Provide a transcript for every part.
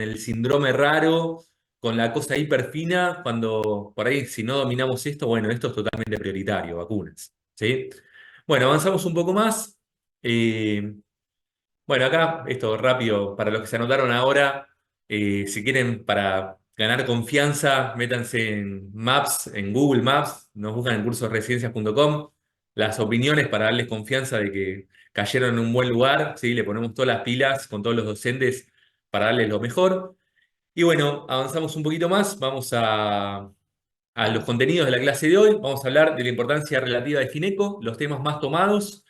el síndrome raro, con la cosa hiperfina, cuando por ahí, si no dominamos esto, bueno, esto es totalmente prioritario, vacunas. ¿Sí? Bueno, avanzamos un poco más. Eh, bueno, acá, esto rápido, para los que se anotaron ahora, si quieren, para ganar confianza, métanse en Maps, en Google Maps, nos buscan en cursosresidencias.com, las opiniones para darles confianza de que cayeron en un buen lugar, ¿sí? Le ponemos todas las pilas con todos los docentes para darles lo mejor. Y bueno, avanzamos un poquito más, vamos a los contenidos de la clase de hoy, vamos a hablar de la importancia relativa de gineco, los temas más tomados,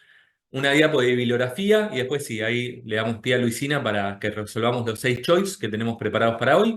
una diapo de bibliografía y después sí, ahí le damos pie a Luisina para que resolvamos los 6 choice que tenemos preparados para hoy.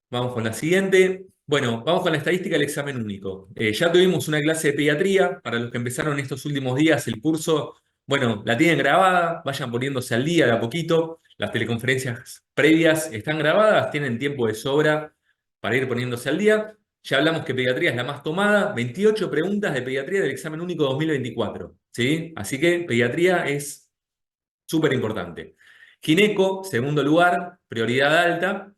Vamos con la siguiente. Bueno, vamos con la estadística del examen único. Ya tuvimos una clase de pediatría. Para los que empezaron estos últimos días el curso, bueno, la tienen grabada, vayan poniéndose al día de a poquito. Las teleconferencias previas están grabadas, tienen tiempo de sobra para ir poniéndose al día. Ya hablamos que pediatría es la más tomada, 28 preguntas de pediatría del examen único 2024. ¿Sí? Así que pediatría es súper importante. Gineco, segundo lugar, prioridad alta.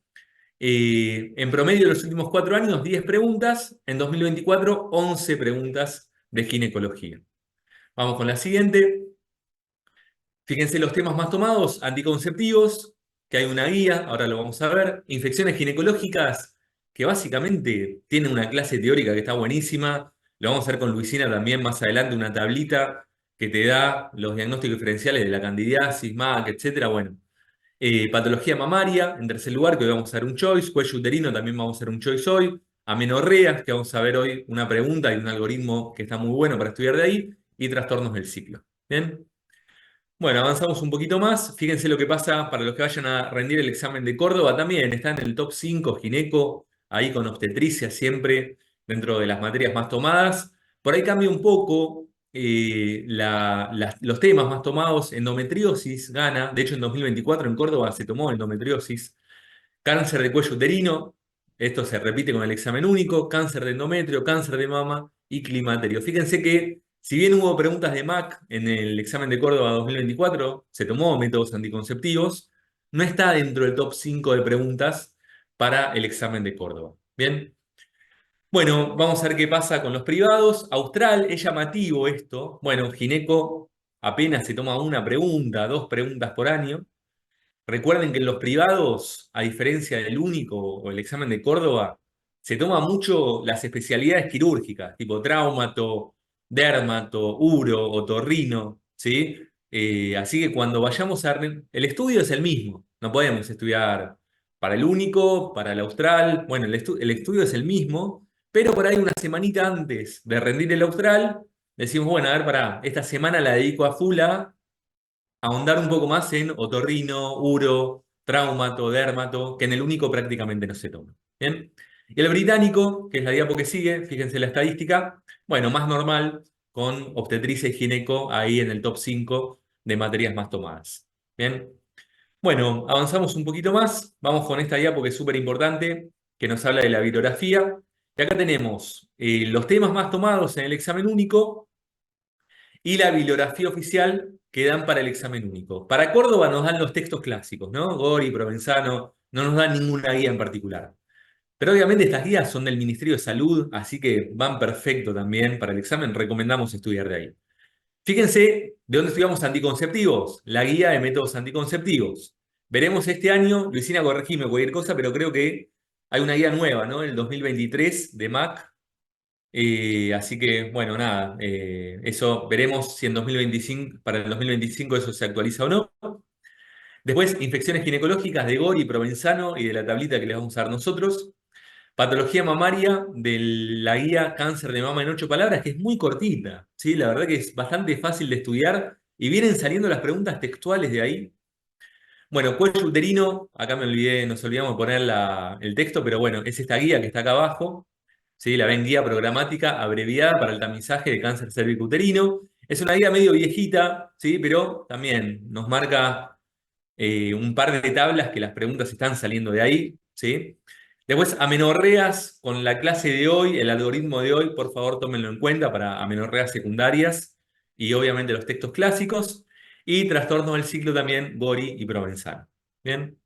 En promedio, en los últimos 4 años, 10 preguntas. En 2024, 11 preguntas de ginecología. Vamos con la siguiente. Fíjense los temas más tomados: anticonceptivos, que hay una guía, ahora lo vamos a ver. Infecciones ginecológicas, que básicamente tiene una clase teórica que está buenísima. Lo vamos a ver con Luisina también más adelante, una tablita que te da los diagnósticos diferenciales de la candidiasis, MAC, etcétera. Bueno, patología mamaria, en tercer lugar, que hoy vamos a ver un choice. Cuello uterino, también vamos a ver un choice hoy. Amenorreas, que vamos a ver hoy una pregunta y un algoritmo que está muy bueno para estudiar de ahí. Y trastornos del ciclo. ¿Bien? Bueno, avanzamos un poquito más. Fíjense lo que pasa para los que vayan a rendir el examen de Córdoba. También está en el top 5 gineco, ahí con obstetricia siempre, dentro de las materias más tomadas. Por ahí cambia un poco los temas más tomados. Endometriosis gana. De hecho, en 2024 en Córdoba se tomó endometriosis. Cáncer de cuello uterino, esto se repite con el examen único. Cáncer de endometrio, cáncer de mama y climaterio. Fíjense que, si bien hubo preguntas de MAC en el examen de Córdoba 2024, se tomó métodos anticonceptivos, no está dentro del top 5 de preguntas para el examen de Córdoba. Bien, bueno, vamos a ver qué pasa con los privados. Austral, es llamativo esto. Bueno, gineco apenas se toma una pregunta, 2 preguntas por año. Recuerden que en los privados, a diferencia del único o el examen de Córdoba, se toma mucho las especialidades quirúrgicas, tipo traumato, dermato, uro, otorrino, ¿sí? Así que cuando vayamos a... El estudio es el mismo, no podemos estudiar para el único, para el austral, bueno, el estudio es el mismo, pero por ahí una semanita antes de rendir el austral, decimos, bueno, a ver, esta semana la dedico a full a ahondar un poco más en otorrino, uro, traumato, dermato, que en el único prácticamente no se toma. ¿Bien? Y el británico, que es la diapo que sigue, fíjense la estadística, bueno, más normal, con obstetricia y gineco ahí en el top 5 de materias más tomadas. ¿Bien? Bueno, avanzamos un poquito más, vamos con esta diapo que es súper importante, que nos habla de la bibliografía. Y acá tenemos los temas más tomados en el examen único y la bibliografía oficial que dan para el examen único. Para Córdoba nos dan los textos clásicos, ¿no? Gori, Provenzano, no nos dan ninguna guía en particular. Pero obviamente estas guías son del Ministerio de Salud, así que van perfecto también para el examen, recomendamos estudiar de ahí. Fíjense de dónde estudiamos anticonceptivos, la guía de métodos anticonceptivos. Veremos este año, Luisina, corregime cualquier cosa, pero creo que hay una guía nueva, ¿no? El 2023 de MAC, así que, bueno, nada, eso veremos si en 2025, para el 2025 eso se actualiza o no. Después, infecciones ginecológicas de Gori, Provenzano y de la tablita que les vamos a dar nosotros. Patología mamaria de la guía Cáncer de mama en 8 palabras, que es muy cortita, ¿sí? La verdad que es bastante fácil de estudiar y vienen saliendo las preguntas textuales de ahí. Bueno, cuello uterino, acá me olvidé, nos olvidamos de poner el texto, pero bueno, es esta guía que está acá abajo. ¿Sí? La ven guía programática abreviada para el tamizaje de cáncer cervicuterino. Es una guía medio viejita, ¿sí? Pero también nos marca un par de tablas que las preguntas están saliendo de ahí, ¿sí? Después, amenorreas con la clase de hoy, el algoritmo de hoy, por favor tómenlo en cuenta para amenorreas secundarias y obviamente los textos clásicos. Y trastornos del ciclo también, Gori y Provenzano. ¿Bien?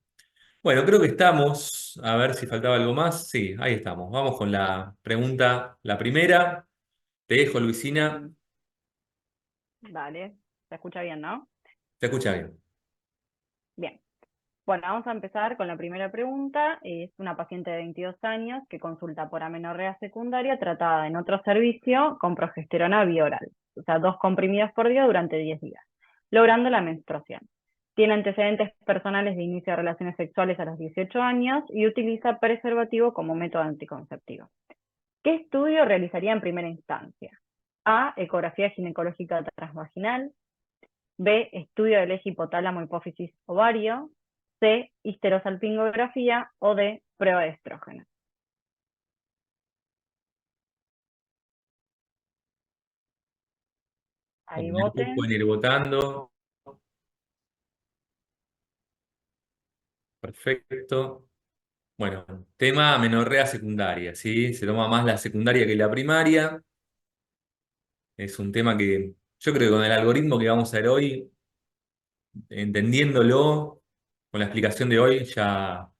Bueno, creo que estamos. A ver si faltaba algo más. Sí, ahí estamos. Vamos con la pregunta, la primera. Te dejo, Luisina. Dale, se escucha bien, ¿no? Te escucha bien. Bien. Bueno, vamos a empezar con la primera pregunta. Es una paciente de 22 años que consulta por amenorrea secundaria tratada en otro servicio con progesterona bioral, o sea, 2 comprimidos por día durante 10 días, logrando la menstruación. Tiene antecedentes personales de inicio de relaciones sexuales a los 18 años y utiliza preservativo como método anticonceptivo. ¿Qué estudio realizaría en primera instancia? A. Ecografía ginecológica transvaginal. B. Estudio del eje hipotálamo hipófisis ovario. C. Histerosalpingografía. O D. Prueba de estrógeno. Ahí Bueno, después voten. pueden ir votando. Perfecto. Bueno, tema amenorrea secundaria, ¿sí? Se toma más la secundaria que la primaria. Es un tema que yo creo que con el algoritmo que vamos a ver hoy, entendiéndolo, con la explicación de hoy, ya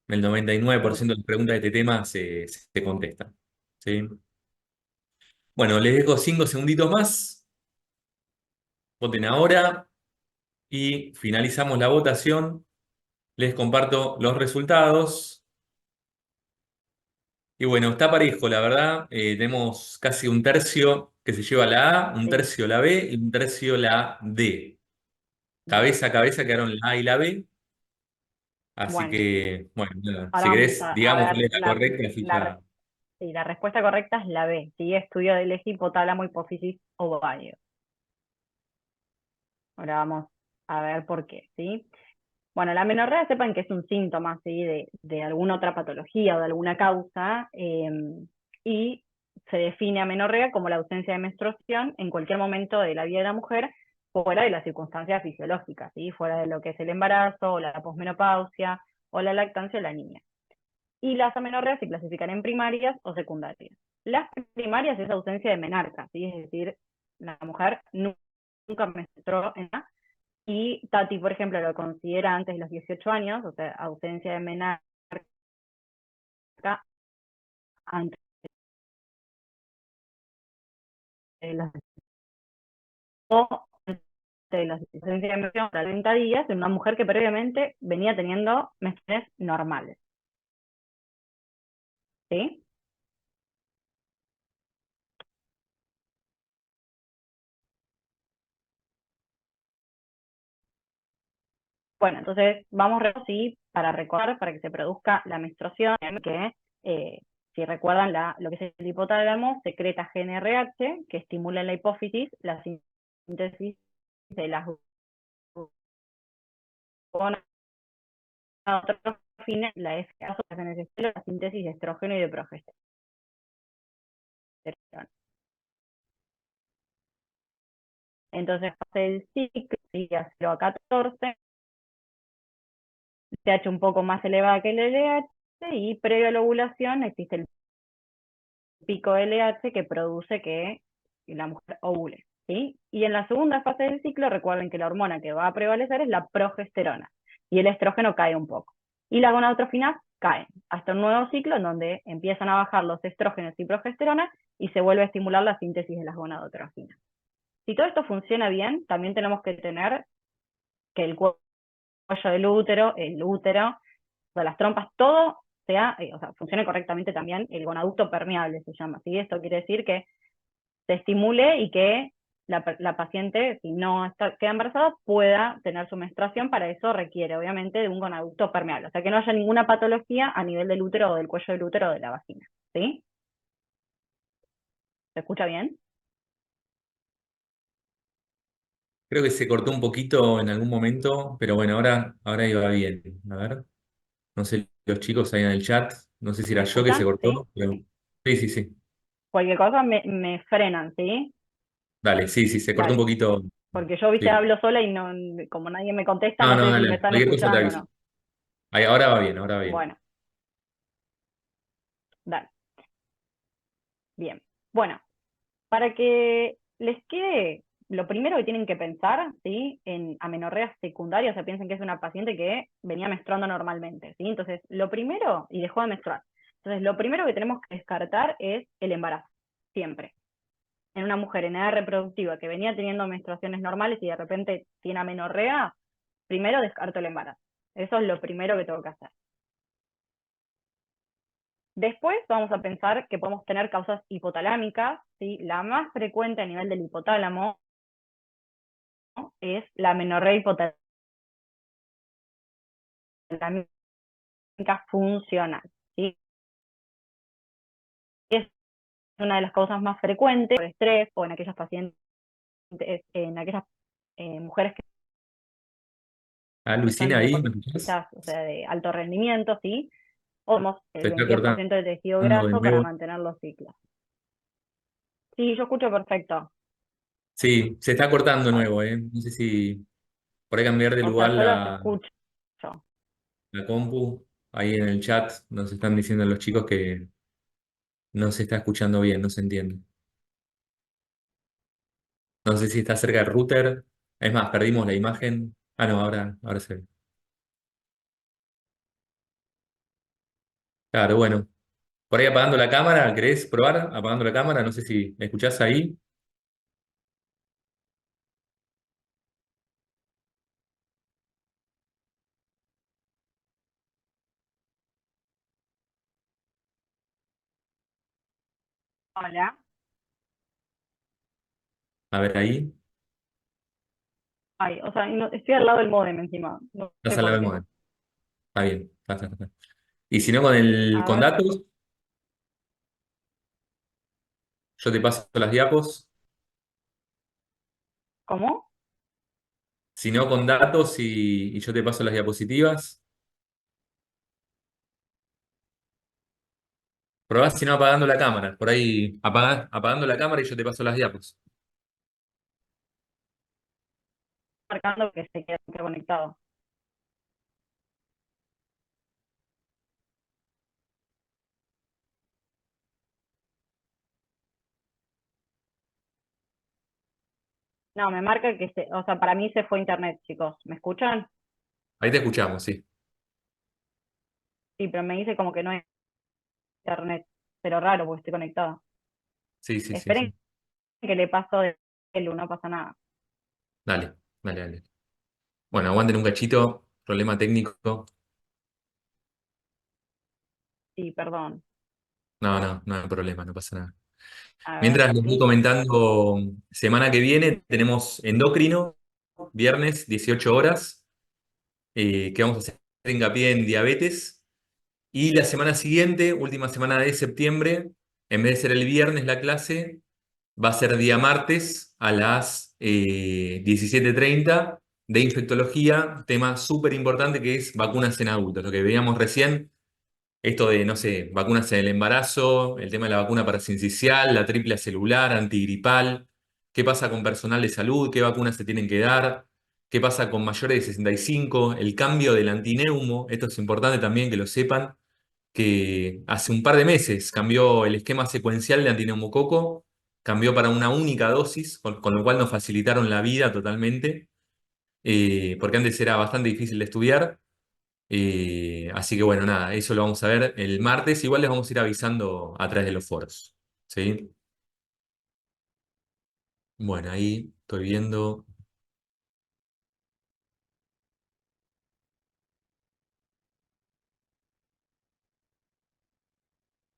el 99% de las preguntas de este tema se contestan, ¿sí? Bueno, les dejo 5 segunditos más. Voten ahora y finalizamos la votación. Les comparto los resultados. Y bueno, está parejo, la verdad. Tenemos casi un tercio que se lleva la A, un Sí, tercio la B y un tercio la D. bien. Cabeza a cabeza quedaron la A y la B. Así Bueno, que, bueno, nada, si ahora vamos querés, a digamos cuál ver es la correcta, así ya. sí, la respuesta correcta es la B. ¿Sí? Estudio del eje hipotálamo hipófisis ovario. Ahora vamos a ver por qué, ¿sí? Bueno, la amenorrea sepan que es un síntoma, ¿sí? de alguna otra patología o de alguna causa, y se define amenorrea como la ausencia de menstruación en cualquier momento de la vida de la mujer fuera de las circunstancias fisiológicas, ¿sí? Fuera de lo que es el embarazo o la posmenopausia o la lactancia de la niña. Y las amenorreas se clasifican en primarias o secundarias. Las primarias es ausencia de menarca, ¿sí? Es decir, la mujer nunca menstruó en nada, y Tati, por ejemplo, lo considera antes de los 18 años, o sea, ausencia de menarca antes de los, o de los ausencia de menstruación para 30 días en una mujer que previamente venía teniendo menstruaciones normales, ¿sí? Bueno, entonces vamos sí, para recordar, para que se produzca la menstruación, que si recuerdan lo que es el hipotálamo, secreta GnRH, que estimula en la hipófisis la síntesis de las hormonas a otros fines, la FA se necesita la síntesis de estrógeno y de progesterona. Entonces, hace el ciclo, día 0 a 14, TH un poco más elevada que el LH, y previo a la ovulación existe el pico LH que produce que la mujer ovule, ¿sí? Y en la segunda fase del ciclo, recuerden que la hormona que va a prevalecer es la progesterona, y el estrógeno cae un poco. Y la gonadotrofinas caen, hasta un nuevo ciclo en donde empiezan a bajar los estrógenos y progesterona y se vuelve a estimular la síntesis de las gonadotrofinas. Si todo esto funciona bien, también tenemos que tener que el cuello del útero, o sea, las trompas, todo sea, o sea, funcione correctamente también el gonaducto permeable, se llama. ¿Sí? Esto quiere decir que se estimule y que la paciente, si no queda embarazada, pueda tener su menstruación. Para eso requiere, obviamente, de un gonaducto permeable. O sea, que no haya ninguna patología a nivel del útero o del cuello del útero o de la vagina. ¿Sí? ¿Se escucha bien? Creo que se cortó un poquito en algún momento, pero bueno, ahora iba bien. A ver, no sé, los chicos ahí en el chat, no sé si era ¿Me yo que se escuchan? ¿Sí? cortó, pero sí, sí, sí. Cualquier cosa me frenan, ¿sí? Dale, sí, sí, se cortó un Dale. poquito. Porque yo, viste, Sí. hablo sola y no, como nadie me contesta, No, no no, sé si me dale, están cualquier cosa te escuchando o aviso. no. Ahí, ahora va bien, ahora va bien. Bueno, dale. Bien. Bueno, para que les quede lo primero que tienen que pensar, ¿sí? En amenorrea secundaria, o sea, piensen que es una paciente que venía menstruando normalmente, ¿sí? Entonces, lo primero, y dejó de menstruar. Entonces, lo primero que tenemos que descartar es el embarazo, siempre. En una mujer en edad reproductiva que venía teniendo menstruaciones normales y de repente tiene amenorrea, primero descarto el embarazo. Eso es lo primero que tengo que hacer. Después vamos a pensar que podemos tener causas hipotalámicas, ¿sí? La más frecuente a nivel del hipotálamo es la amenorrea hipotalámica funcional, ¿sí? Es una de las causas más frecuentes por estrés o en aquellas pacientes, en aquellas mujeres Ah, que son Luisina, ahí, ¿me escuchás? deportistas, o sea, de alto rendimiento, ¿sí? O tenemos Se el está 22% de tejido cortando de graso para nuevo. mantener los ciclos. Sí, yo escucho perfecto. Sí, se está cortando de Ay, nuevo, ¿eh? No sé si por ahí cambiar de o lugar sea, yo los escucho. la compu. Ahí en el chat nos están diciendo los chicos que no se está escuchando bien, no se entiende. No sé si está cerca del router. Es más, perdimos la imagen. Ah, no, ahora se ve. Claro, bueno. Por ahí apagando la cámara, ¿querés probar? Apagando la cámara, no sé si me escuchás ahí. Hola. A ver ahí. Ay, o sea, estoy al lado del módem encima. No Estás sé al lado por del qué. modem. Está bien. Está. Y si no, con A ver, datos, yo te paso las diapos. ¿cómo? Si no, con datos y yo te paso las diapositivas. Probá si no apagando la cámara. Por ahí apagando la cámara y yo te paso las diapos. Marcando que se queda conectado. No, me marca que o sea, para mí se fue internet, chicos. ¿Me escuchan? Ahí te escuchamos, sí. Sí, pero me dice como que no hay internet. Pero raro, porque estoy conectada. Sí. Esperen que le paso de celu, no pasa nada. Dale. Bueno, aguanten un cachito. Problema técnico. Sí, perdón. No hay problema, no pasa nada. A ver, Mientras les voy sí. comentando, semana que viene tenemos endocrino, viernes, 18 horas, que vamos a hacer hincapié en diabetes. Y la semana siguiente, última semana de septiembre, en vez de ser el viernes la clase, va a ser día martes a las 17:30 de infectología, tema súper importante que es vacunas en adultos, lo que veíamos recién, esto de, no sé, vacunas en el embarazo, el tema de la vacuna para sincicial, la triple celular, antigripal, qué pasa con personal de salud, qué vacunas se tienen que dar, qué pasa con mayores de 65, el cambio del antineumo, esto es importante también que lo sepan, que hace un par de meses cambió el esquema secuencial de antineumococo, cambió para una única dosis, con lo cual nos facilitaron la vida totalmente, porque antes era bastante difícil de estudiar. Así que bueno, nada, eso lo vamos a ver el martes. Igual les vamos a ir avisando a través de los foros. ¿Sí? Bueno, ahí estoy viendo.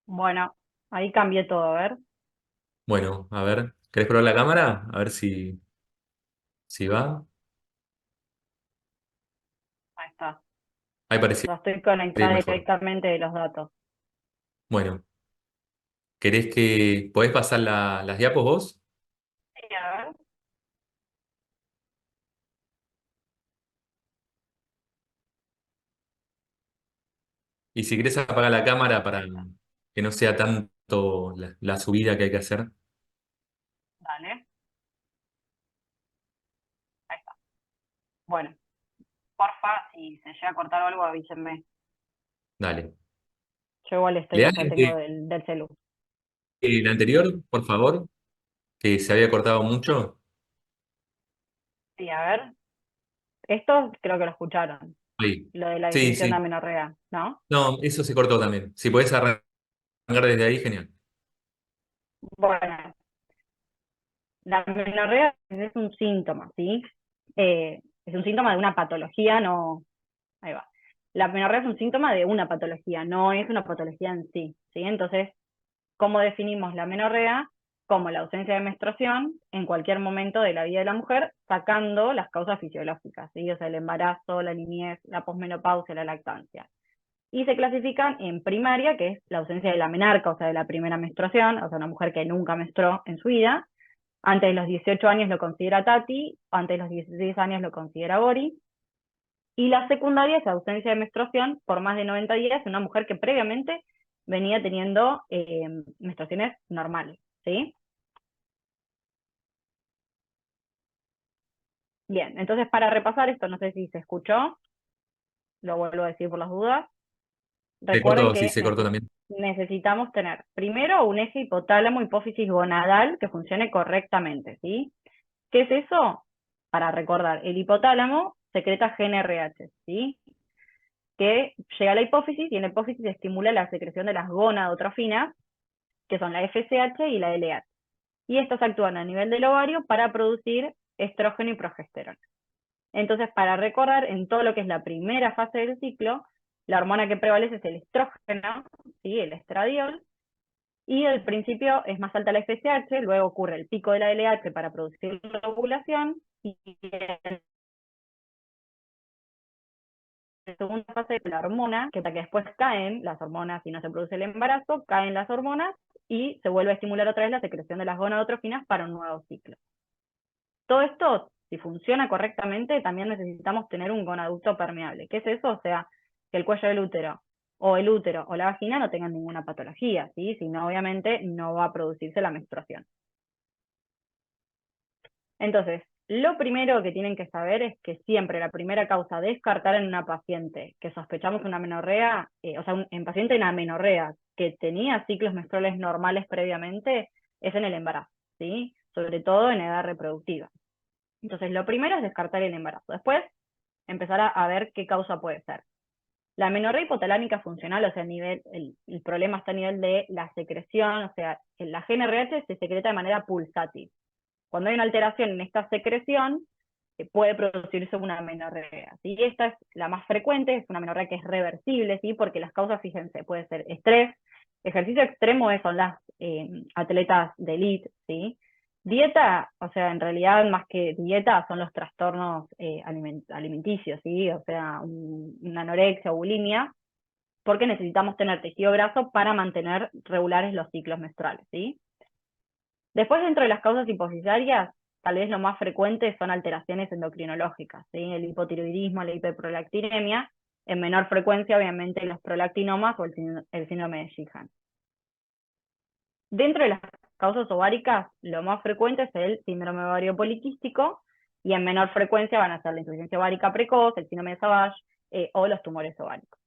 Bueno, ahí cambié todo, a ver. Bueno, a ver, ¿querés probar la cámara? A ver si va. Ahí está. Ahí parece O sea, estoy ir conectada mejor. directamente de los datos. Bueno, ¿podés pasar las diapos vos? Sí, a ver. Y si querés apagar la cámara para que no sea tanto la subida que hay que hacer. Dale. Ahí está. Bueno, porfa, si se llega a cortar algo, avísenme. Dale. Yo igual estoy, ¿Le o das sea, tengo del celu. el anterior, por favor? Que se había cortado mucho. Sí, a ver, esto creo que lo escucharon, Ahí. lo de la Sí, definición de sí. amenorrea, ¿no? No, eso se cortó también. Si podés arrancar desde ahí, genial. Bueno, la amenorrea es un síntoma, ¿sí? Es un síntoma de una patología, no... Ahí va. La amenorrea es un síntoma de una patología, no es una patología en sí, ¿sí? Entonces, ¿cómo definimos la amenorrea? Como la ausencia de menstruación en cualquier momento de la vida de la mujer, sacando las causas fisiológicas, ¿sí? O sea, el embarazo, la niñez, la posmenopausia, la lactancia. Y se clasifican en primaria, que es la ausencia de la menarca, o sea, de la primera menstruación, o sea, una mujer que nunca menstruó en su vida. Antes de los 18 años lo considera Tati, antes de los 16 años lo considera Bori. Y la secundaria es ausencia de menstruación por más de 90 días en una mujer que previamente venía teniendo menstruaciones normales, ¿sí? Bien, entonces para repasar esto, no sé si se escuchó, lo vuelvo a decir por las dudas. Se Recuerden cortó, sí, que se cortó también. necesitamos tener primero un eje hipotálamo hipófisis gonadal que funcione correctamente, ¿sí? ¿Qué es eso? Para recordar, el hipotálamo secreta GnRH, ¿sí? Que llega a la hipófisis y en la hipófisis estimula la secreción de las gonadotrofinas, que son la FSH y la LH. Y estas actúan a nivel del ovario para producir estrógeno y progesterona. Entonces, para recordar, en todo lo que es la primera fase del ciclo, la hormona que prevalece es el estrógeno, ¿sí? El estradiol, y al principio es más alta la FSH, luego ocurre el pico de la LH para producir la ovulación, y en la segunda fase de la hormona, que después caen las hormonas y no se produce el embarazo, caen las hormonas y se vuelve a estimular otra vez la secreción de las gonadotrofinas para un nuevo ciclo. Todo esto, si funciona correctamente, también necesitamos tener un gonaducto permeable. ¿Qué es eso? O sea, que el cuello del útero o el útero o la vagina no tengan ninguna patología, ¿sí? Si no, obviamente no va a producirse la menstruación. Entonces, lo primero que tienen que saber es que siempre la primera causa de descartar en una paciente que sospechamos una amenorrea, o sea, en paciente en amenorrea que tenía ciclos menstruales normales previamente, es en el embarazo, ¿sí? Sobre todo en edad reproductiva. Entonces, lo primero es descartar el embarazo. Después, empezar a ver qué causa puede ser. La amenorrea hipotalámica funcional, o sea, el problema está a nivel de la secreción, o sea, la GnRH se secreta de manera pulsátil. Cuando hay una alteración en esta secreción, puede producirse una amenorrea, ¿sí? Esta es la más frecuente, es una amenorrea que es reversible, ¿sí? Porque las causas, fíjense, puede ser estrés, ejercicio extremo son las atletas de elite, ¿sí? Dieta, o sea, en realidad más que dieta son los trastornos alimenticios, ¿sí? O sea, una anorexia o bulimia, porque necesitamos tener tejido graso para mantener regulares los ciclos menstruales, ¿sí? Después, dentro de las causas hipofisarias, tal vez lo más frecuente son alteraciones endocrinológicas, ¿sí? El hipotiroidismo, la hiperprolactinemia, en menor frecuencia, obviamente, los prolactinomas o el síndrome de Sheehan. Dentro de las causas ováricas, lo más frecuente es el síndrome ovario poliquístico, y en menor frecuencia van a ser la insuficiencia ovárica precoz, el síndrome de Savage o los tumores ováricos.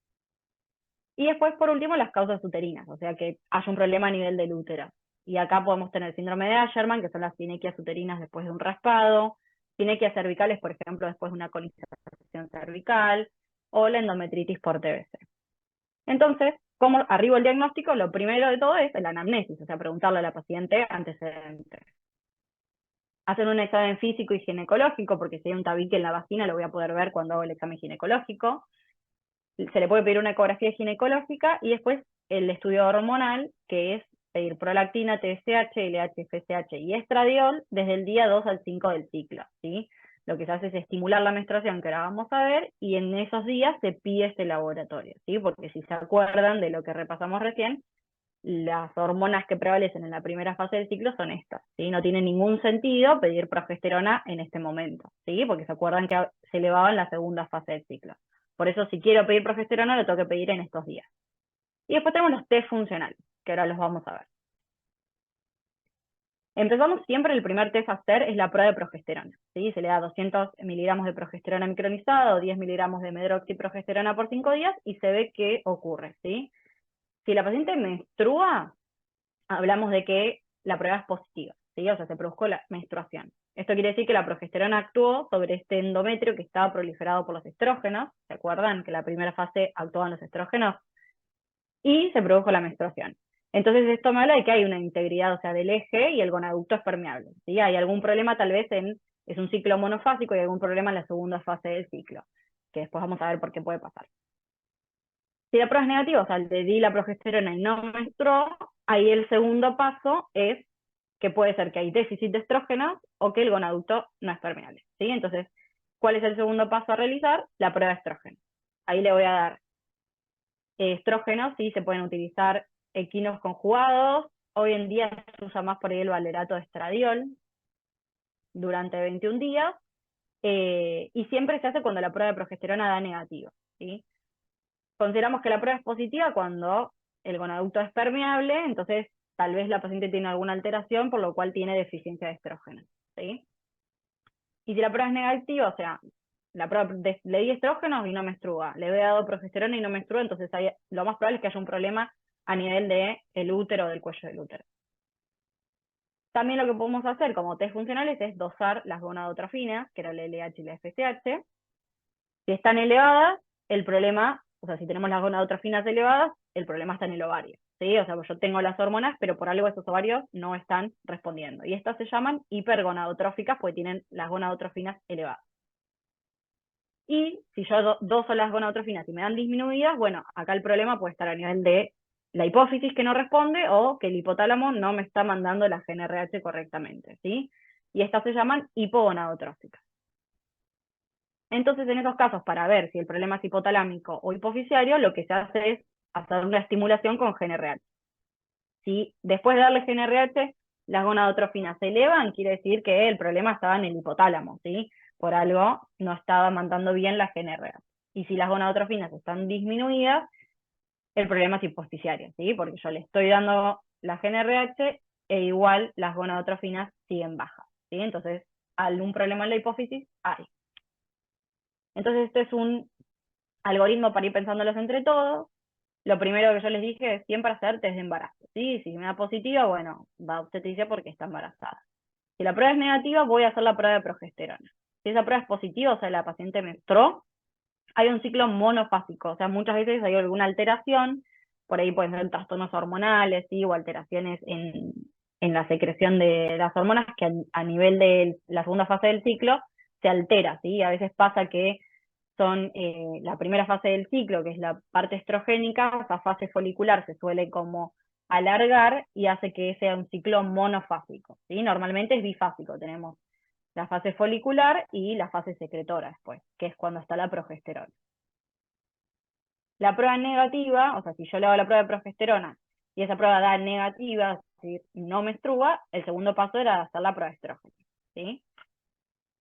Y después, por último, las causas uterinas, o sea que hay un problema a nivel del útero. Y acá podemos tener síndrome de Asherman, que son las sinequias uterinas después de un raspado, sinequias cervicales, por ejemplo, después de una colonización cervical, o la endometritis por TBC. Entonces, ¿cómo arriba el diagnóstico? Lo primero de todo es la anamnesis, o sea, preguntarle a la paciente antecedentes. Hacen un examen físico y ginecológico, porque si hay un tabique en la vagina lo voy a poder ver cuando hago el examen ginecológico. Se le puede pedir una ecografía ginecológica y después el estudio hormonal, que es pedir prolactina, TSH, LH, FSH y estradiol desde el día 2 al 5 del ciclo, ¿sí? Lo que se hace es estimular la menstruación, que ahora vamos a ver, y en esos días se pide este laboratorio, ¿sí? Porque si se acuerdan de lo que repasamos recién, las hormonas que prevalecen en la primera fase del ciclo son estas, ¿sí? No tiene ningún sentido pedir progesterona en este momento, ¿sí? Porque se acuerdan que se elevaba en la segunda fase del ciclo. Por eso, si quiero pedir progesterona, lo tengo que pedir en estos días. Y después tenemos los test funcionales, que ahora los vamos a ver. Empezamos siempre, el primer test a hacer es la prueba de progesterona, ¿sí? Se le da 200 miligramos de progesterona micronizada o 10 miligramos de medroxiprogesterona por 5 días y se ve qué ocurre, ¿sí? Si la paciente menstrua, hablamos de que la prueba es positiva, ¿sí? O sea, se produjo la menstruación. Esto quiere decir que la progesterona actuó sobre este endometrio que estaba proliferado por los estrógenos, ¿se acuerdan? Que la primera fase actuaban los estrógenos, y se produjo la menstruación. Entonces esto me habla de que hay una integridad, o sea, del eje y el gonaducto es permeable, ¿sí? Hay algún problema tal vez es un ciclo monofásico y algún problema en la segunda fase del ciclo, que después vamos a ver por qué puede pasar. Si la prueba es negativa, o sea, le di la progesterona y no menstruó, ahí el segundo paso es que puede ser que hay déficit de estrógenos o que el gonaducto no es permeable, ¿sí? Entonces, ¿cuál es el segundo paso a realizar? La prueba de estrógeno. Ahí le voy a dar estrógenos, sí, se pueden utilizar equinos conjugados. Hoy en día se usa más por ahí el valerato de estradiol durante 21 días, y siempre se hace cuando la prueba de progesterona da negativo, ¿sí? Consideramos que la prueba es positiva cuando el gonaducto es permeable, entonces tal vez la paciente tiene alguna alteración, por lo cual tiene deficiencia de estrógeno, ¿sí? Y si la prueba es negativa, o sea, le di estrógenos y no menstrua, le he dado progesterona y no menstrua, entonces lo más probable es que haya un problema a nivel del útero o del cuello del útero. También lo que podemos hacer como test funcionales es dosar las gonadotrofinas, que era la LH y la FSH. Si están elevadas, el problema, o sea, si tenemos las gonadotrofinas elevadas, el problema está en el ovario, ¿sí? O sea, pues yo tengo las hormonas, pero por algo esos ovarios no están respondiendo. Y estas se llaman hipergonadotróficas porque tienen las gonadotrofinas elevadas. Y si yo doso las gonadotrofinas y me dan disminuidas, bueno, acá el problema puede estar a nivel de la hipófisis que no responde o que el hipotálamo no me está mandando la GnRH correctamente, ¿sí? Y estas se llaman hipogonadotróficas. Entonces, en esos casos, para ver si el problema es hipotalámico o hipofisiario, lo que se hace es hacer una estimulación con GnRH. Si después de darle GnRH, las gonadotrofinas se elevan, quiere decir que el problema estaba en el hipotálamo, ¿sí? Por algo no estaba mandando bien la GnRH. Y si las gonadotrofinas están disminuidas, el problema es hipofisiario, ¿sí? Porque yo le estoy dando la GnRH e igual las gonadotrofinas siguen bajas, ¿sí? Entonces, algún problema en la hipófisis hay. Entonces, este es un algoritmo para ir pensándolos entre todos. Lo primero que yo les dije es siempre hacer test de embarazo, ¿sí? Si me da positiva, bueno, va a obstetricia porque está embarazada. Si la prueba es negativa, voy a hacer la prueba de progesterona. Si esa prueba es positiva, o sea, la paciente menstruó, hay un ciclo monofásico, o sea, muchas veces hay alguna alteración, por ahí pueden ser trastornos hormonales, ¿sí? O alteraciones en la secreción de las hormonas que a nivel de la segunda fase del ciclo se altera, ¿sí? A veces pasa que son la primera fase del ciclo, que es la parte estrogénica, esa fase folicular se suele como alargar y hace que sea un ciclo monofásico, ¿sí? Normalmente es bifásico, tenemos la fase folicular y la fase secretora después, que es cuando está la progesterona. La prueba negativa, o sea, si yo le hago la prueba de progesterona y esa prueba da negativa, es decir, no menstrua, el segundo paso era hacer la prueba de estrógeno, ¿sí?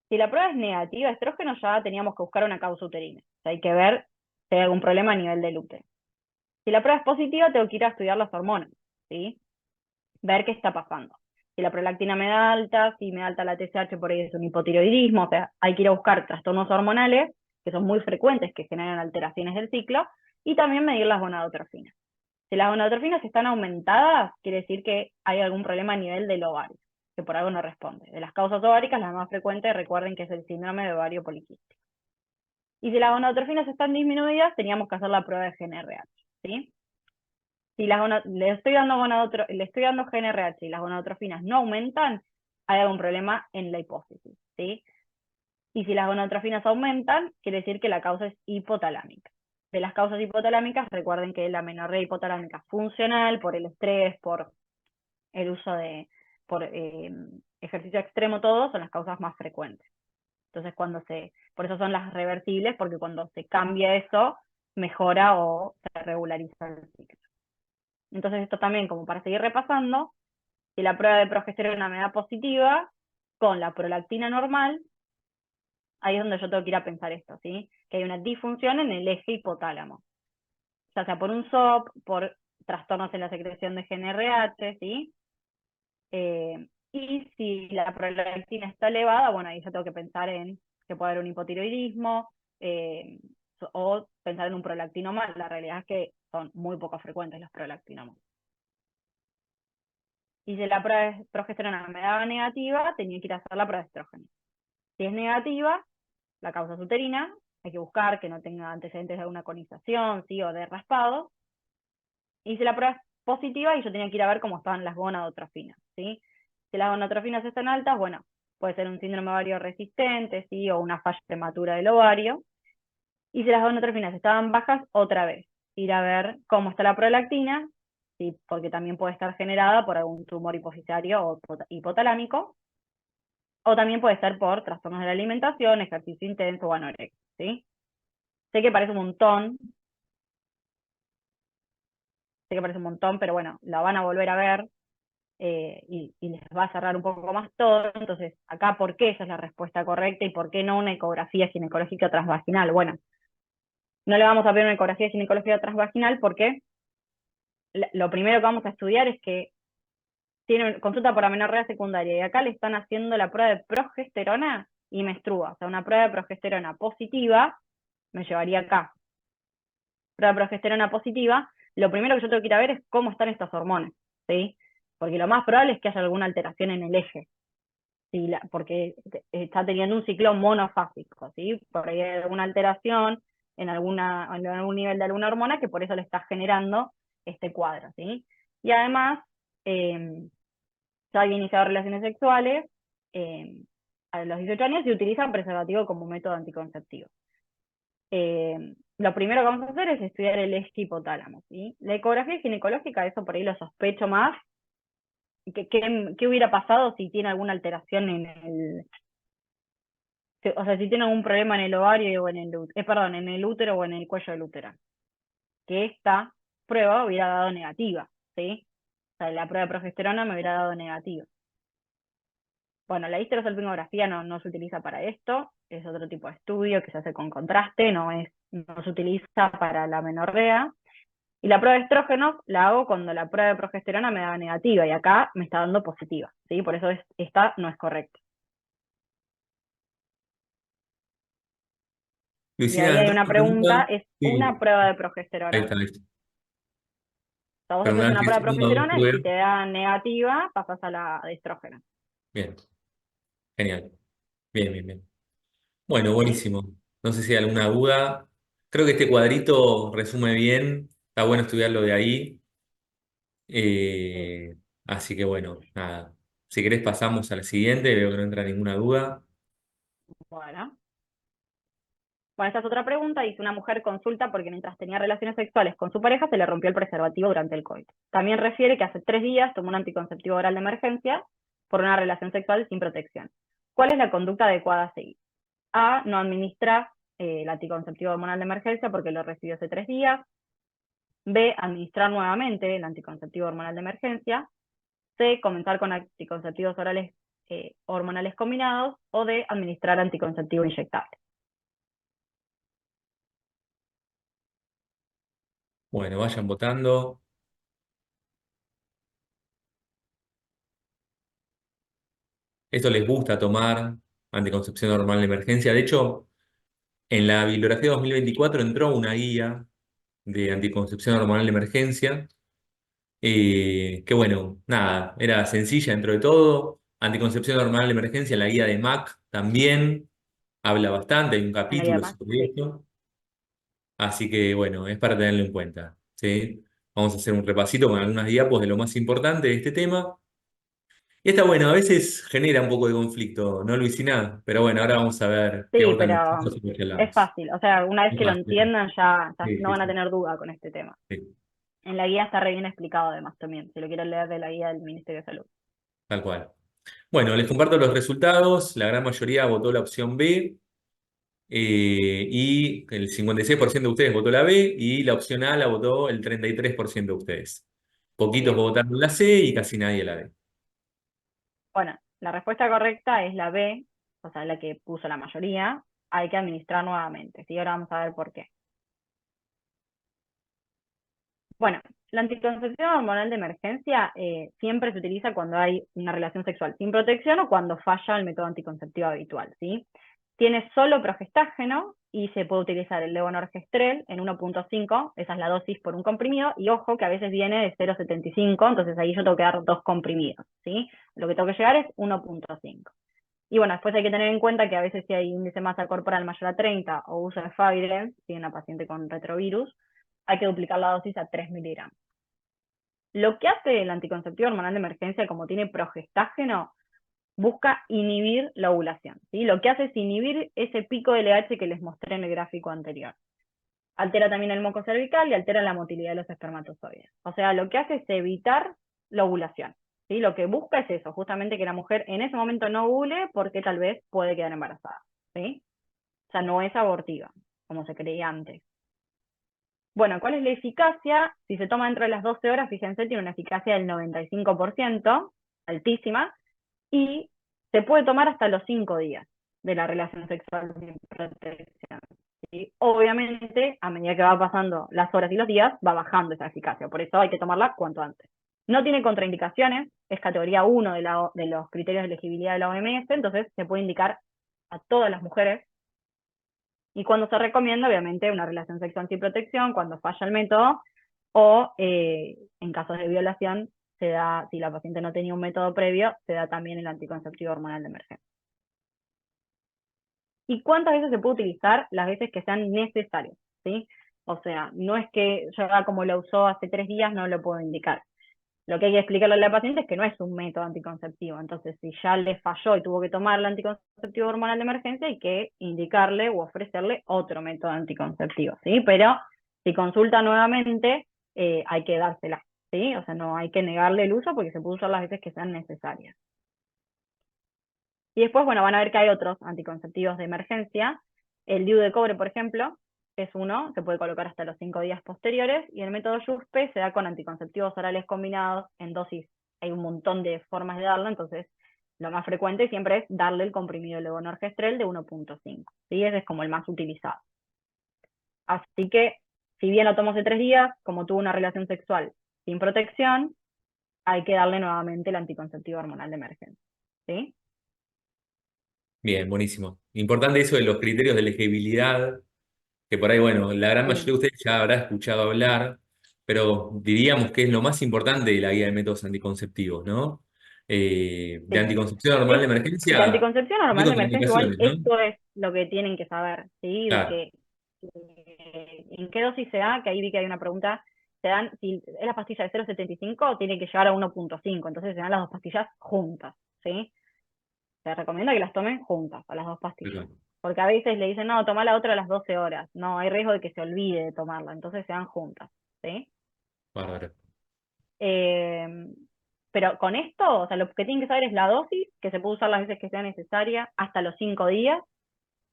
Si la prueba es negativa de estrógeno, ya teníamos que buscar una causa uterina. O sea, hay que ver si hay algún problema a nivel del útero. Si la prueba es positiva, tengo que ir a estudiar las hormonas, ¿sí? Ver qué está pasando. Si la prolactina me da alta, si me da alta la TSH, por ahí es un hipotiroidismo, o sea, hay que ir a buscar trastornos hormonales, que son muy frecuentes, que generan alteraciones del ciclo, y también medir las gonadotrofinas. Si las gonadotrofinas están aumentadas, quiere decir que hay algún problema a nivel del ovario, que por algo no responde. De las causas ováricas, la más frecuente, recuerden que es el síndrome de ovario poliquístico. Y si las gonadotrofinas están disminuidas, teníamos que hacer la prueba de GnRH, ¿sí? Si le estoy dando GnRH y las gonadotrofinas no aumentan, hay algún problema en la hipófisis, ¿sí? Y si las gonadotrofinas aumentan, quiere decir que la causa es hipotalámica. De las causas hipotalámicas, recuerden que la amenorrea hipotalámica funcional, por el estrés, por el uso por ejercicio extremo, todo, son las causas más frecuentes. Entonces, por eso son las reversibles, porque cuando se cambia eso, mejora o se regulariza el ciclo. Entonces, esto también, como para seguir repasando, si la prueba de progesterona me da positiva, con la prolactina normal, ahí es donde yo tengo que ir a pensar esto, ¿sí? Que hay una disfunción en el eje hipotálamo, ya sea por un SOP, por trastornos en la secreción de GnRH, ¿sí? Y si la prolactina está elevada, bueno, ahí yo tengo que pensar en que puede haber un hipotiroidismo, o pensar en un prolactinoma. La realidad es que son muy poco frecuentes los prolactinomas. Y si la prueba de progesterona me daba negativa, tenía que ir a hacer la prueba de estrógeno. Si es negativa, la causa es uterina, hay que buscar que no tenga antecedentes de alguna conización, ¿sí? O de raspado. Y si la prueba es positiva, y yo tenía que ir a ver cómo estaban las gonadotrofinas, ¿sí? Si las gonadotrofinas están altas, bueno, puede ser un síndrome ovario resistente, ¿sí? O una falla prematura del ovario. Y si las gonadotrofinas estaban bajas, otra vez, ir a ver cómo está la prolactina, ¿sí? Porque también puede estar generada por algún tumor hipoficiario o hipotalámico, o también puede ser por trastornos de la alimentación, ejercicio intenso o anorexia, ¿sí? Sé que parece un montón, pero bueno, la van a volver a ver, y les va a cerrar un poco más todo. Entonces, acá, ¿por qué esa es la respuesta correcta y por qué no una ecografía ginecológica transvaginal? Bueno, no le vamos a pedir una ecografía ginecológica transvaginal porque lo primero que vamos a estudiar es que tiene consulta por amenorrea secundaria y acá le están haciendo la prueba de progesterona y menstrua. O sea, una prueba de progesterona positiva me llevaría acá. Prueba de progesterona positiva, lo primero que yo tengo que ir a ver es cómo están estas hormonas, ¿sí? Porque lo más probable es que haya alguna alteración en el eje, ¿sí? Porque está teniendo un ciclo monofásico, ¿sí? Por ahí hay alguna alteración en algún nivel de alguna hormona que por eso le está generando este cuadro, ¿sí? Y además, ya había iniciado relaciones sexuales a los 18 años y utiliza preservativo como método anticonceptivo. Lo primero que vamos a hacer es estudiar el eje hipotálamo, ¿sí? La ecografía ginecológica, eso por ahí lo sospecho más. ¿Qué hubiera pasado si tiene alguna alteración en o sea, si tiene algún problema en el ovario o en en el útero o en el cuello del útero? Que esta prueba hubiera dado negativa, ¿sí? O sea, la prueba de progesterona me hubiera dado negativa. Bueno, la histerosalpingografía no se utiliza para esto, es otro tipo de estudio que se hace con contraste, no se utiliza para la menorrea. Y la prueba de estrógenos la hago cuando la prueba de progesterona me da negativa y acá me está dando positiva, ¿sí? Por eso esta no es correcta. Y Luisina, ahí hay entró una una pregunta, pregunta. ¿es una Sí, prueba de ahí progesterona? está, ahí está. O sea, vos haces Perdón, una que prueba de no progesterona y si pude. te da negativa, pasas a la de estrógeno, Bien, genial. Bien, bien, bien. Bueno, ¿sí? buenísimo. No sé si hay alguna duda. Creo que este cuadrito resume bien. Está bueno estudiarlo de ahí. Sí. Eh, Así que bueno, nada. Si querés pasamos a la siguiente, veo que no entra ninguna duda. Bueno. Bueno, esta es otra pregunta. Dice, una mujer consulta porque mientras tenía relaciones sexuales con su pareja se le rompió el preservativo durante el coito. También refiere que hace 3 días tomó un anticonceptivo oral de emergencia por una relación sexual sin protección. ¿Cuál es la conducta adecuada a seguir? A, no administrar el anticonceptivo hormonal de emergencia porque lo recibió hace 3 días. B, administrar nuevamente el anticonceptivo hormonal de emergencia. C, comenzar con anticonceptivos orales hormonales combinados. O D, administrar anticonceptivo inyectable. Bueno, vayan votando. Esto les gusta tomar anticoncepción hormonal de emergencia. De hecho, en la bibliografía 2024 entró una guía de anticoncepción hormonal de emergencia. Que bueno, nada, era sencilla dentro de todo. Anticoncepción hormonal de emergencia, la guía de MAC también habla bastante, hay un En la guía capítulo más, sobre sí. esto. Así que bueno, es para tenerlo en cuenta, ¿sí? Vamos a hacer un repasito con algunas diapos de lo más importante de este tema. Y está bueno, a veces genera un poco de conflicto, ¿no, Luisina? Pero bueno, ahora vamos a ver qué Sí, votan los pero chicos y por qué es lados. fácil. O sea, una vez Es que lo más, entiendan ya sí, no sí, van a sí, tener duda con este tema. sí, En la guía está re bien explicado además también, si lo quieren leer de la guía del Ministerio de Salud. tal cual. Bueno, les comparto los resultados. La gran mayoría votó la opción B. Y el 56% de ustedes votó la B y la opción A la votó el 33% de ustedes. Poquitos Bien. votaron la C y casi nadie la D. Bueno, la respuesta correcta es la B, o sea, la que puso la mayoría. Hay que administrar nuevamente, ¿sí? Ahora vamos a ver por qué. Bueno, la anticoncepción hormonal de emergencia siempre se utiliza cuando hay una relación sexual sin protección o cuando falla el método anticonceptivo habitual, ¿sí? tiene solo progestágeno y se puede utilizar el levonorgestrel en 1.5, esa es la dosis por un comprimido, y ojo que a veces viene de 0.75, entonces ahí yo tengo que dar 2 comprimidos, ¿sí? Lo que tengo que llegar es 1.5. Y bueno, después hay que tener en cuenta que a veces si hay índice de masa corporal mayor a 30 o uso de Favirenz, si en una paciente con retrovirus, hay que duplicar la dosis a 3 miligramos. Lo que hace el anticonceptivo hormonal de emergencia, como tiene progestágeno, busca inhibir la ovulación, ¿sí? Lo que hace es inhibir ese pico de LH que les mostré en el gráfico anterior. Altera también el moco cervical y altera la motilidad de los espermatozoides. O sea, lo que hace es evitar la ovulación, ¿sí? Lo que busca es eso, justamente que la mujer en ese momento no ovule porque tal vez puede quedar embarazada, ¿sí? O sea, no es abortiva, como se creía antes. Bueno, ¿cuál es la eficacia? Si se toma dentro de las 12 horas, fíjense, tiene una eficacia del 95%, altísima, y se puede tomar hasta los 5 días de la relación sexual sin protección. ¿Sí? Obviamente, a medida que va pasando las horas y los días, va bajando esa eficacia, por eso hay que tomarla cuanto antes. No tiene contraindicaciones, es categoría 1 de los criterios de elegibilidad de la OMS, entonces se puede indicar a todas las mujeres. Y cuando se recomienda, obviamente, una relación sexual sin protección, cuando falla el método, o en casos de violación, se da, si la paciente no tenía un método previo, se da también el anticonceptivo hormonal de emergencia. ¿Y cuántas veces se puede utilizar? Las veces que sean necesarias, ¿sí? O sea, no es que yo como lo usó hace 3 días, no lo puedo indicar. Lo que hay que explicarle a la paciente es que no es un método anticonceptivo. Entonces, si ya le falló y tuvo que tomar el anticonceptivo hormonal de emergencia, hay que indicarle o ofrecerle otro método anticonceptivo, ¿sí? Pero si consulta nuevamente, hay que dársela, ¿sí? O sea, no hay que negarle el uso porque se puede usar las veces que sean necesarias. Y después, bueno, van a ver que hay otros anticonceptivos de emergencia. El DIU de cobre, por ejemplo, es uno, se puede colocar hasta los 5 días posteriores, y el método YUSPE se da con anticonceptivos orales combinados en dosis. Hay un montón de formas de darlo, entonces lo más frecuente siempre es darle el comprimido levonorgestrel de 1.5, ¿sí? Ese es como el más utilizado. Así que, si bien lo tomó hace 3 días, como tuvo una relación sexual sin protección, hay que darle nuevamente el anticonceptivo hormonal de emergencia, ¿sí? Bien, buenísimo. Importante eso de los criterios de elegibilidad, que por ahí, bueno, la gran mayoría Sí, de ustedes ya habrá escuchado hablar, pero diríamos que es lo más importante de la guía de métodos anticonceptivos, ¿no? De sí. anticoncepción hormonal de Es de emergencia, anticoncepción no hay normal de emergencia, igual contraindicaciones, ¿no? esto es lo que tienen que saber, ¿sí? De Claro, que en qué dosis se da, que ahí vi que hay una pregunta, se dan, si es la pastilla de 0.75, tiene que llegar a 1.5, entonces se dan las dos pastillas juntas, ¿sí? Se recomienda que las tomen juntas, a las dos pastillas. claro, Porque a veces le dicen, no, toma la otra a las 12 horas. No, hay riesgo de que se olvide de tomarla, entonces se dan juntas, ¿sí? bárbaro. Eh, pero con esto, o sea, lo que tienen que saber es la dosis, que se puede usar las veces que sea necesaria, hasta los 5 días,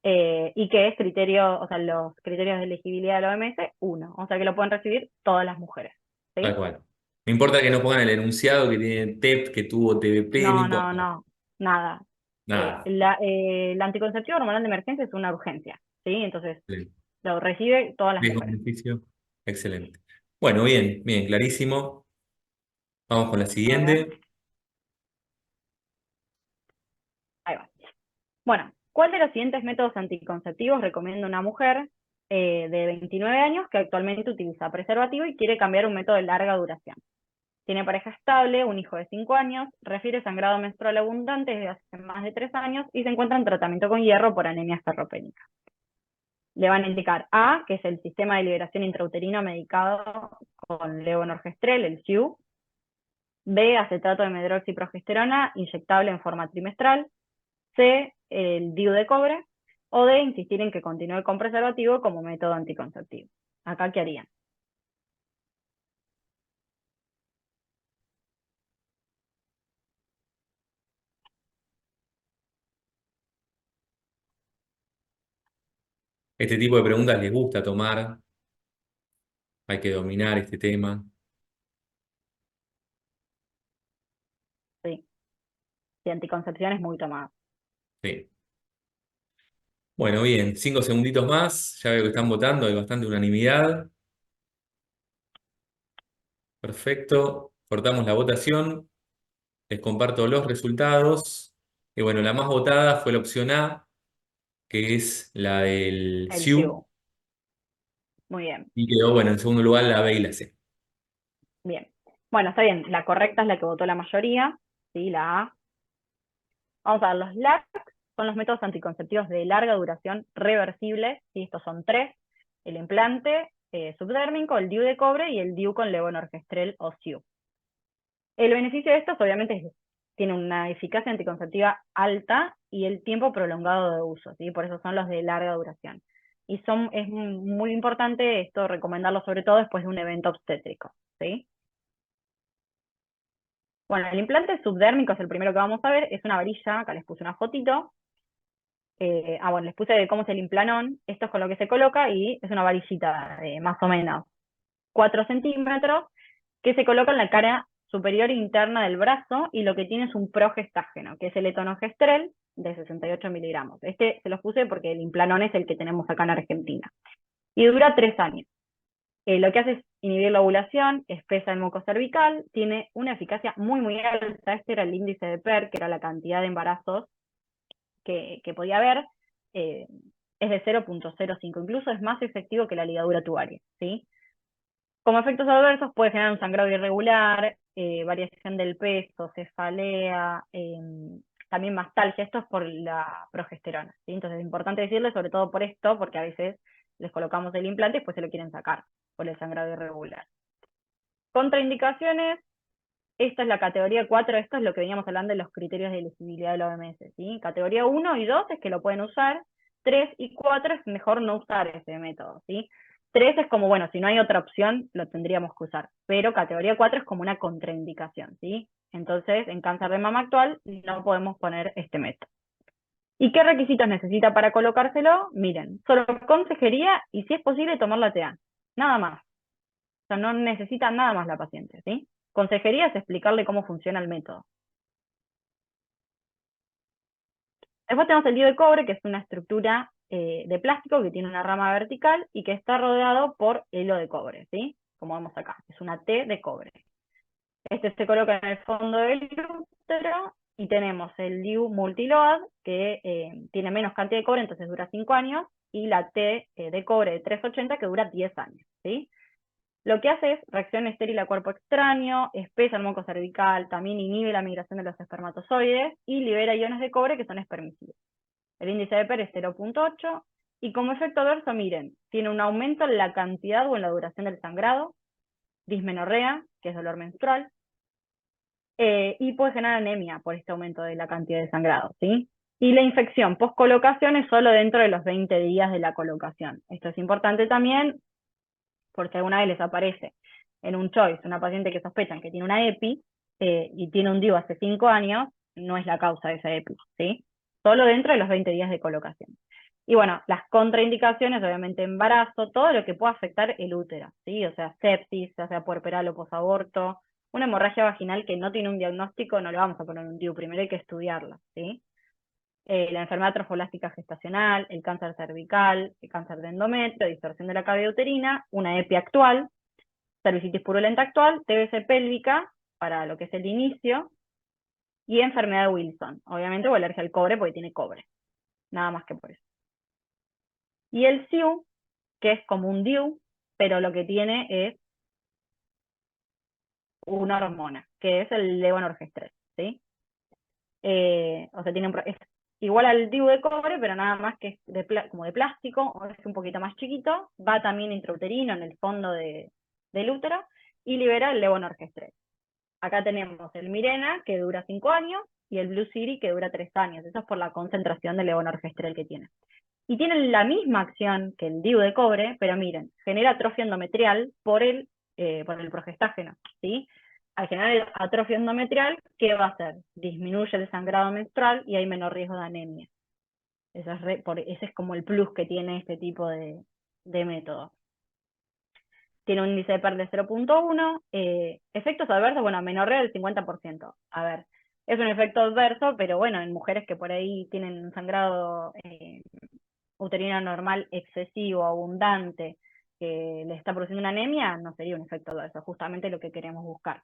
y que es criterio, o sea, los criterios de elegibilidad de la OMS, uno, o sea que lo pueden recibir todas las mujeres, Tal ¿sí? cual. No importa que no pongan el enunciado que tiene TEP, que tuvo TBP, no No, no, importa. no, nada. Nada. La anticonceptiva hormonal de emergencia es una urgencia, ¿sí? Entonces, Excelente. lo recibe todas las mujeres. Riesgo-beneficio. Excelente. Bueno, bien, bien, clarísimo. Vamos con la A ver, siguiente. ahí va. Bueno, ¿cuál de los siguientes métodos anticonceptivos recomienda una mujer de 29 años que actualmente utiliza preservativo y quiere cambiar un método de larga duración? Tiene pareja estable, un hijo de 5 años, refiere sangrado menstrual abundante desde hace más de 3 años y se encuentra en tratamiento con hierro por anemia ferropénica. Le van a indicar A, que es el sistema de liberación intrauterino medicado con levonorgestrel, el SIU; B, acetato de medroxiprogesterona inyectable en forma trimestral; C, el DIU de cobre; o D, insistir en que continúe con preservativo como método anticonceptivo. ¿Acá qué harían? Este tipo de preguntas les gusta tomar. Hay que dominar este tema. Sí, de anticoncepción es muy tomada. Sí. Bueno, bien, 5 segunditos más. Ya veo que están votando, hay bastante unanimidad. Perfecto. Cortamos la votación. Les comparto los resultados. Y bueno, la más votada fue la opción A, que es la del El SIU, SIU. Muy bien, y quedó, bueno, en segundo lugar la B y la C. bien. Bueno, está bien, la correcta es la que votó la mayoría, ¿sí? La A. Vamos a ver, los LAC son los métodos anticonceptivos de larga duración reversibles, ¿sí? Estos son tres: el implante subdérmico, el DIU de cobre y el DIU con levonorgestrel o SIU. El beneficio de estos, obviamente, tiene una eficacia anticonceptiva alta y el tiempo prolongado de uso, ¿sí? Por eso son los de larga duración. Y es muy importante esto recomendarlo sobre todo después de un evento obstétrico, ¿sí? Bueno, el implante subdérmico es el primero que vamos a ver, es una varilla, acá les puse una fotito. Bueno, les puse cómo es el implanón, esto es con lo que se coloca y es una varillita de más o menos 4 centímetros que se coloca en la cara superior interna del brazo y lo que tiene es un progestágeno, que es el etonogestrel de 68 miligramos. Este se los puse porque el implanón es el que tenemos acá en Argentina. Y dura 3 años. Lo que hace es inhibir la ovulación, espesa el moco cervical, tiene una eficacia muy, muy alta. Este era el índice de PER, que era la cantidad de embarazos que podía haber. Eh, es de 0,05, incluso es más efectivo que la ligadura tubaria, ¿sí? Como efectos adversos puede generar un sangrado irregular, variación del peso, cefalea, también mastalgia. Esto es por la progesterona, ¿sí? Entonces es importante decirle, sobre todo por esto, porque a veces les colocamos el implante y después se lo quieren sacar por el sangrado irregular. Contraindicaciones, esta es la categoría 4, esto es lo que veníamos hablando de los criterios de elegibilidad de la OMS, ¿sí? Categoría 1 y 2 es que lo pueden usar, 3 y 4 es mejor no usar ese método, ¿sí? 3 es como, bueno, si no hay otra opción, lo tendríamos que usar, pero categoría 4 es como una contraindicación, ¿sí? Entonces, en cáncer de mama actual no podemos poner este método. ¿Y qué requisitos necesita para colocárselo? Miren, solo consejería y si es posible tomar la TA, nada más. O sea, no necesita nada más la paciente, ¿sí? Consejería es explicarle cómo funciona el método. Después tenemos el DIU de cobre, que es una estructura de plástico que tiene una rama vertical y que está rodeado por hilo de cobre, ¿sí? Como vemos acá, es una T de cobre. Este se coloca en el fondo del útero y tenemos el DIU multiload, que tiene menos cantidad de cobre, entonces dura 5 años, y la T de cobre de 380 que dura 10 años, ¿sí? Lo que hace es reacción estéril a cuerpo extraño, espesa el moco cervical, también inhibe la migración de los espermatozoides y libera iones de cobre que son espermicidas. El índice de PER es 0,8 y como efecto adverso, miren, tiene un aumento en la cantidad o en la duración del sangrado, dismenorrea, que es dolor menstrual, y puede generar anemia por este aumento de la cantidad de sangrado, ¿sí? Y la infección post-colocación es solo dentro de los 20 días de la colocación. Esto es importante también porque alguna vez les aparece en un choice una paciente que sospechan que tiene una EPI y tiene un DIU hace 5 años, no es la causa de esa EPI, ¿sí? Solo dentro de los 20 días de colocación. Y bueno, las contraindicaciones, obviamente embarazo, todo lo que pueda afectar el útero, ¿sí? O sea, sepsis, ya sea puerperal o posaborto, una hemorragia vaginal que no tiene un diagnóstico, no le vamos a poner un DIU, primero hay que estudiarla, ¿sí? La enfermedad trofoblástica gestacional, el cáncer cervical, el cáncer de endometrio, distorsión de la cavidad uterina, una EPI actual, cervicitis purulenta actual, TBC pélvica, para lo que es el inicio, y enfermedad de Wilson, obviamente, o alergia al cobre porque tiene cobre, nada más que por eso. Y el SIU, que es como un DIU, pero lo que tiene es una hormona, que es el levonorgestrel, ¿sí? O sea, es igual al DIU de cobre, pero nada más que es como de plástico, o es un poquito más chiquito, va también intrauterino en el fondo del útero, y libera el levonorgestrel. Acá tenemos el Mirena, que dura 5 años, y el Blue City, que dura 3 años. Eso es por la concentración de levonorgestrel que tiene. Y tienen la misma acción que el DIU de cobre, pero miren, genera atrofia endometrial por el progestágeno, ¿sí? Al generar atrofia endometrial, ¿qué va a hacer? Disminuye el sangrado menstrual y hay menor riesgo de anemia. Ese es como el plus que tiene este tipo de método. Tiene un índice de PER de 0,1. Efectos adversos, bueno, amenorrea del 50%. A ver, es un efecto adverso, pero bueno, en mujeres que por ahí tienen un sangrado uterino normal excesivo, abundante, que le está produciendo una anemia, no sería un efecto adverso, justamente lo que queremos buscar.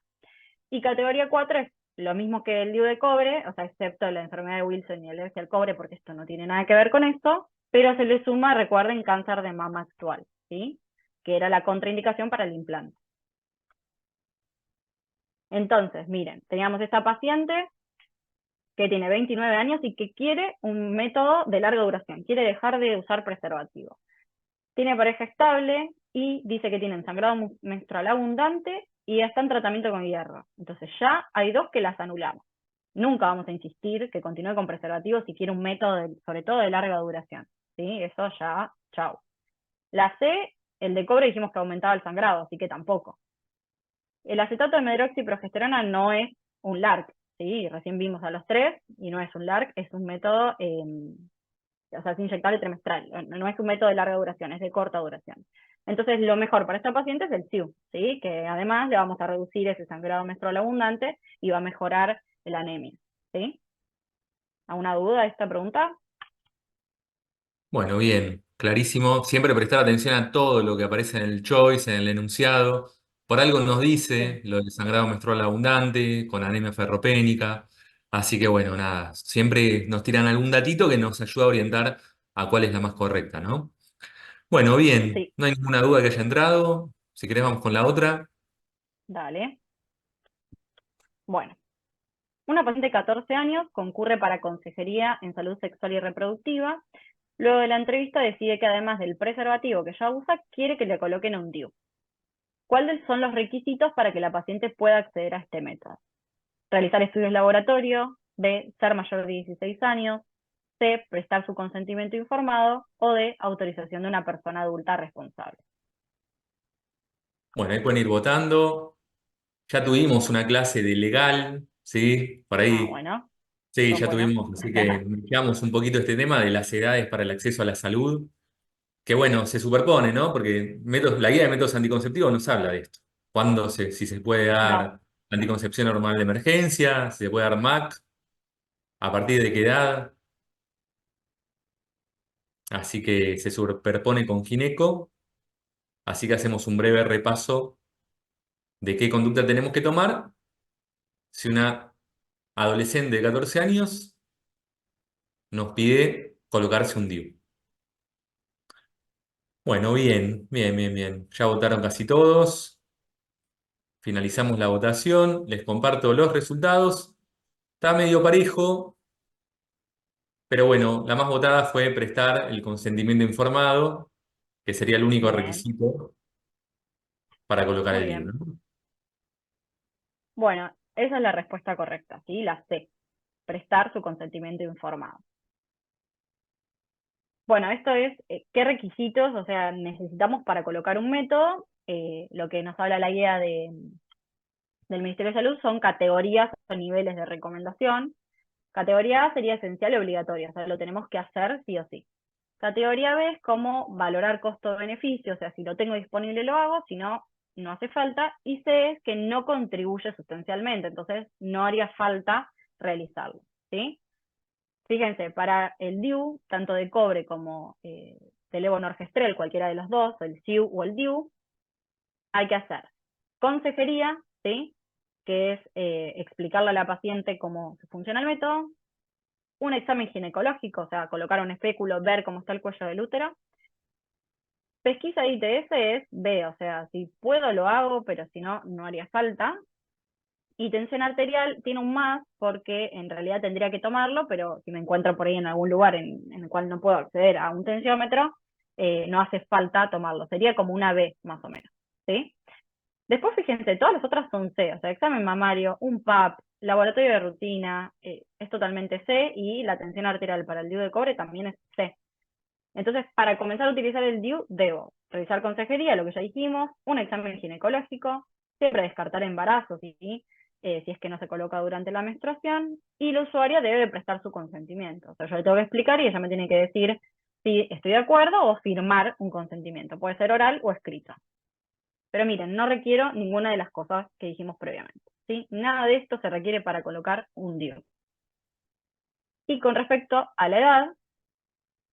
Y categoría 4 es lo mismo que el DIU de cobre, o sea, excepto la enfermedad de Wilson y alergia al cobre, porque esto no tiene nada que ver con esto, pero se le suma, recuerden, cáncer de mama actual, ¿sí? Que era la contraindicación para el implante. Entonces, miren, teníamos esta paciente que tiene 29 años y que quiere un método de larga duración, quiere dejar de usar preservativo. Tiene pareja estable y dice que tiene sangrado menstrual abundante y está en tratamiento con hierro. Entonces ya hay dos que las anulamos. Nunca vamos a insistir que continúe con preservativo si quiere un método, sobre todo de larga duración. ¿Sí? Eso ya, chao. La C, el de cobre dijimos que aumentaba el sangrado, así que tampoco. El acetato de medroxiprogesterona no es un LARC, ¿sí? Recién vimos a los tres y no es un LARC, es un método, o sea, es inyectable trimestral, no es un método de larga duración, es de corta duración. Entonces, lo mejor para esta paciente es el SIU, ¿sí? Que además le vamos a reducir ese sangrado menstrual abundante y va a mejorar la anemia, ¿sí? ¿Alguna duda de esta pregunta? Bueno, bien, clarísimo. Siempre prestar atención a todo lo que aparece en el choice, en el enunciado. Por algo nos dice Sí, lo del sangrado menstrual abundante, con anemia ferropénica. Así que bueno, nada, siempre nos tiran algún datito que nos ayuda a orientar a cuál es la más correcta, ¿no? Bueno, bien, sí, no hay ninguna duda que haya entrado. Si querés, vamos con la otra. dale. Bueno, una paciente de 14 años concurre para consejería en salud sexual y reproductiva. Luego de la entrevista decide que además del preservativo que ya usa, quiere que le coloquen un DIU. ¿Cuáles son los requisitos para que la paciente pueda acceder a este método? Realizar estudios de laboratorio, B, ser mayor de 16 años, C, prestar su consentimiento informado, o D, autorización de una persona adulta responsable. Bueno, ahí pueden ir votando. Ya tuvimos una clase de legal, ¿sí? Por Ah, ahí, bueno, sí, son ya buenos. tuvimos, así que miramos un poquito este tema de las edades para el acceso a la salud. Que bueno, se superpone, ¿no? Porque la guía de métodos anticonceptivos nos habla de esto. Si se puede No, dar anticoncepción hormonal de emergencia, si se puede dar MAC, a partir de qué edad. Así que se superpone con gineco. Así que hacemos un breve repaso de qué conducta tenemos que tomar si una adolescente de 14 años nos pide colocarse un DIU. Bueno, bien, bien, bien, bien. Ya votaron casi todos. Finalizamos la votación. Les comparto los resultados. Está medio parejo, pero bueno, la más votada fue prestar el consentimiento informado, que sería el único bien, requisito para colocar muy el bien. libro, ¿no? Bueno, esa es la respuesta correcta, ¿sí? La C, prestar su consentimiento informado. Bueno, esto es qué requisitos, o sea, necesitamos para colocar un método. Lo que nos habla la guía del Ministerio de Salud son categorías o niveles de recomendación. Categoría A sería esencial y obligatorio, o sea, lo tenemos que hacer sí o sí. Categoría B es como valorar costo-beneficio, o sea, si lo tengo disponible lo hago, si no, no hace falta. Y C es que no contribuye sustancialmente, entonces no haría falta realizarlo, ¿sí? Fíjense, para el DIU, tanto de cobre como de levonorgestrel, cualquiera de los dos, el SIU o el DIU, hay que hacer consejería, ¿sí? Que es explicarle a la paciente cómo funciona el método, un examen ginecológico, o sea, colocar un espéculo, ver cómo está el cuello del útero. Pesquisa de ITS es B, o sea, si puedo lo hago, pero si no, no haría falta. Y tensión arterial tiene un más porque en realidad tendría que tomarlo, pero si me encuentro por ahí en algún lugar en el cual no puedo acceder a un tensiómetro, no hace falta tomarlo. Sería como una B, más o menos, ¿sí? Después, fíjense, todas las otras son C, o sea, examen mamario, un PAP, laboratorio de rutina, es totalmente C, y la tensión arterial para el DIU de cobre también es C. Entonces, para comenzar a utilizar el DIU, debo revisar consejería, lo que ya dijimos, un examen ginecológico, siempre descartar embarazos, ¿sí? Si es que no se coloca durante la menstruación, y la usuaria debe prestar su consentimiento. O sea, yo le tengo que explicar y ella me tiene que decir si estoy de acuerdo o firmar un consentimiento. Puede ser oral o escrito. Pero miren, no requiero ninguna de las cosas que dijimos previamente, ¿sí? Nada de esto se requiere para colocar un DIU. Y con respecto a la edad,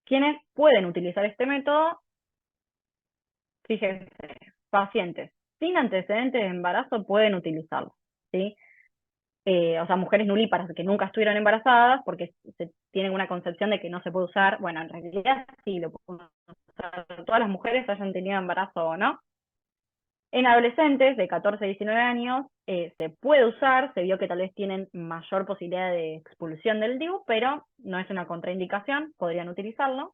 quienes pueden utilizar este método, fíjense, pacientes sin antecedentes de embarazo pueden utilizarlo, ¿sí? o sea, mujeres nulíparas que nunca estuvieron embarazadas, porque se tienen una concepción de que no se puede usar. Bueno, en realidad sí lo pueden usar todas las mujeres, hayan tenido embarazo o no. En adolescentes de 14 a 19 años se puede usar, se vio que tal vez tienen mayor posibilidad de expulsión del DIU, pero no es una contraindicación, podrían utilizarlo.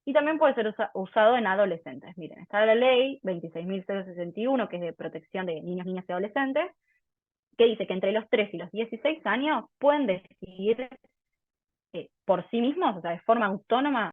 Y también puede ser usado en adolescentes. Miren, está la ley 26.061, que es de protección de niños, niñas y adolescentes, que dice que entre los 3 y los 16 años pueden decidir por sí mismos, o sea, de forma autónoma,